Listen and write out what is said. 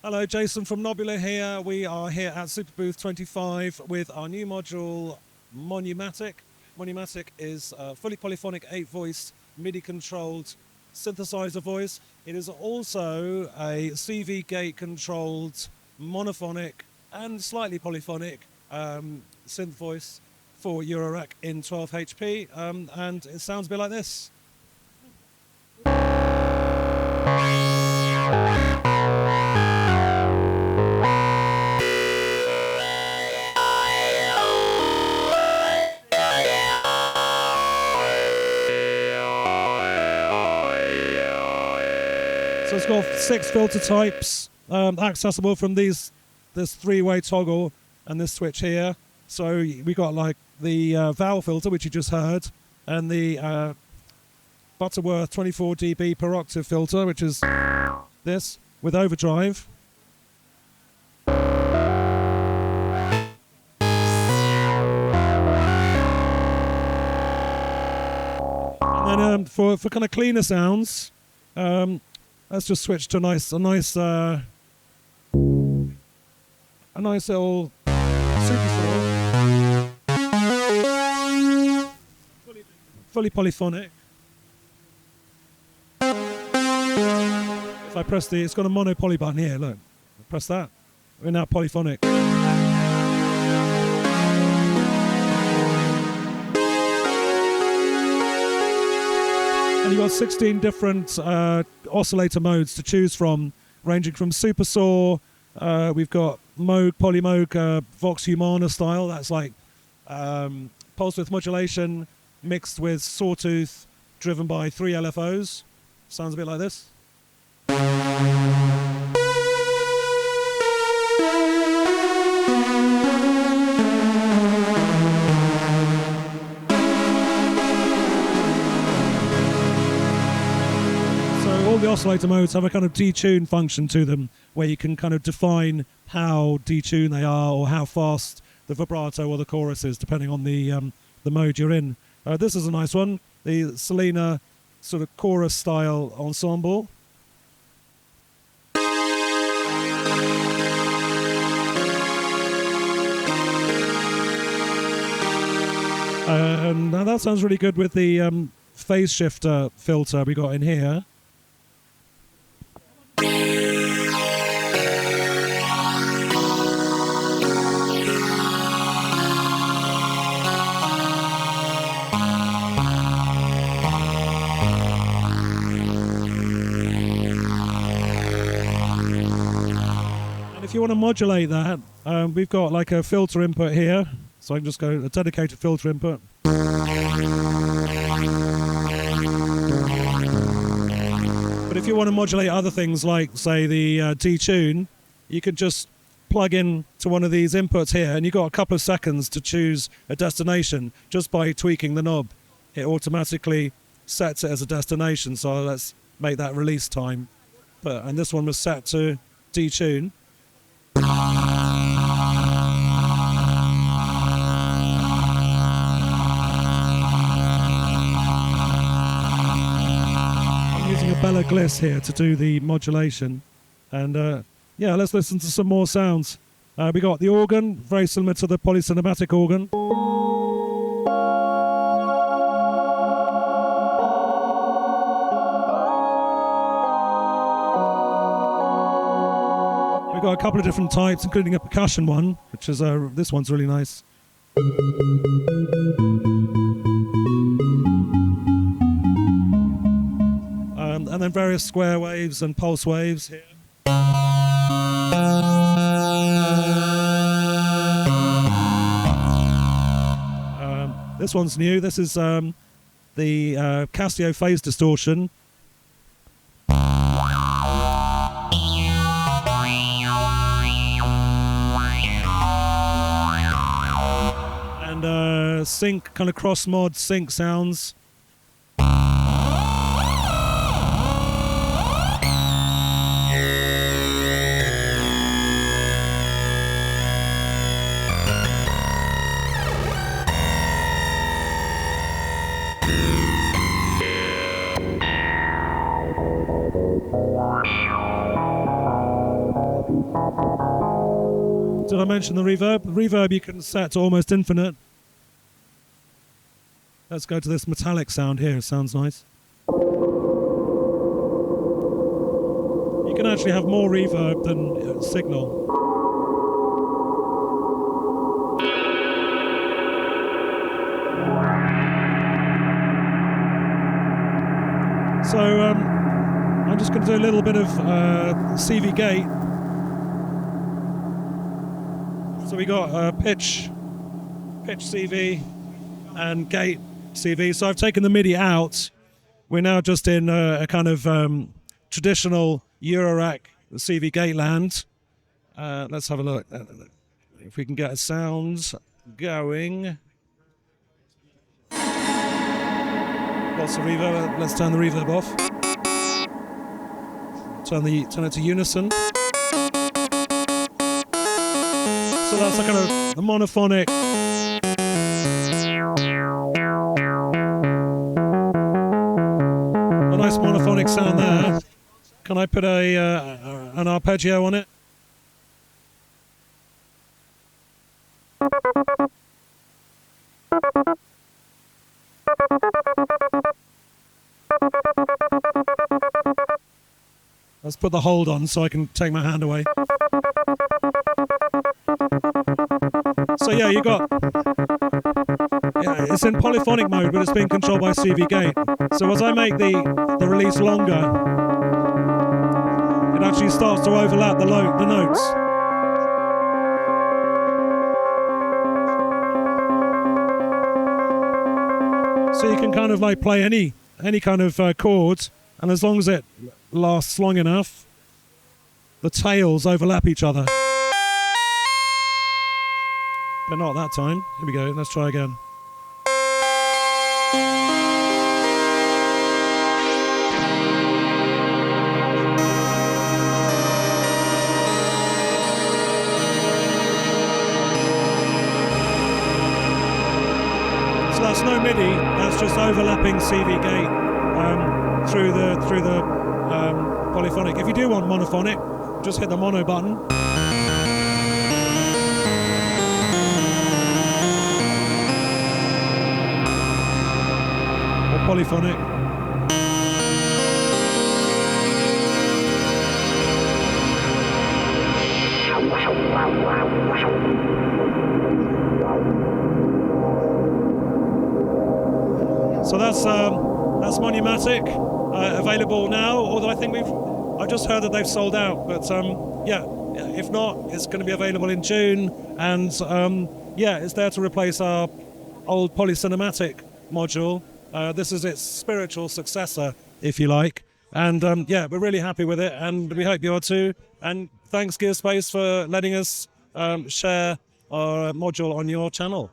Hello, Jason from Knobula here. We are here at Superbooth 25 with our new module, Monumatic. Monumatic is a fully polyphonic 8-voice MIDI-controlled synthesizer voice. It is also a CV gate controlled monophonic and slightly polyphonic synth voice for Eurorack in 12 HP, and it sounds a bit like this. So it's got 6 filter types, accessible from this 3-way toggle and this switch here. So we got like the vowel filter, which you just heard, and the Butterworth 24 dB per octave filter, which is this with overdrive. And then for kind of cleaner sounds, let's just switch to a nice little Supersaw, fully polyphonic. If I press it's got a mono poly button here. Look, press that. We're now polyphonic. And you've got 16 different oscillator modes to choose from, ranging from Supersaw, we've got Moog, Polymoog, Vox Humana style, that's like pulse width modulation mixed with sawtooth driven by 3 LFOs. Sounds a bit like this. All the oscillator modes have a kind of detune function to them, where you can kind of define how detuned they are or how fast the vibrato or the chorus is, depending on the mode you're in. This is a nice one, the Selena sort of chorus style ensemble. And now that sounds really good with the phase shifter filter we got in here. If you want to modulate that, we've got like a filter input here, so I can just go a dedicated filter input. But if you want to modulate other things like, say, the detune, you could just plug in to one of these inputs here, and you've got a couple of seconds to choose a destination just by tweaking the knob. It automatically sets it as a destination, so let's make that release time. And this one was set to detune. I'm using a Bella Gliss here to do the modulation, and yeah, let's listen to some more sounds. We got the organ, very similar to the polycinematic organ. We've got a couple of different types, including a percussion one, which is this one's really nice. And then various square waves and pulse waves here. This one's new. This is the Casio phase distortion. And sync, kind of cross mod sync sounds. Did I mention the reverb? The reverb you can set to almost infinite. Let's go to this metallic sound here. It sounds nice. You can actually have more reverb than signal. So I'm just going to do a little bit of CV gate. So we got pitch CV and gate CV. So I've taken the MIDI out. We're now just in a kind of traditional Eurorack CV gate land. Let's have a look. If we can get a sound going. Lots of reverb. Let's turn the reverb off. Turn it to unison. So that's a kind of a monophonic. A nice monophonic sound there. Can I put an arpeggio on it? Let's put the hold on so I can take my hand away. So yeah, you got, it's in polyphonic mode, but it's being controlled by CV gate. So as I make the release longer, it actually starts to overlap the notes. So you can kind of like play any kind of chord, and as long as it lasts long enough, the tails overlap each other. But not that time. Here we go, let's try again. So that's no MIDI, that's just overlapping CV gate through the polyphonic. If you do want monophonic, just hit the mono button. Or polyphonic. So that's Monumatic, available now. Although I think I just heard that they've sold out. But yeah, if not, it's going to be available in June. And yeah, it's there to replace our old Polycinematic module. This is its spiritual successor, if you like. And yeah, we're really happy with it, and we hope you are too. And thanks, Gearspace, for letting us share our module on your channel.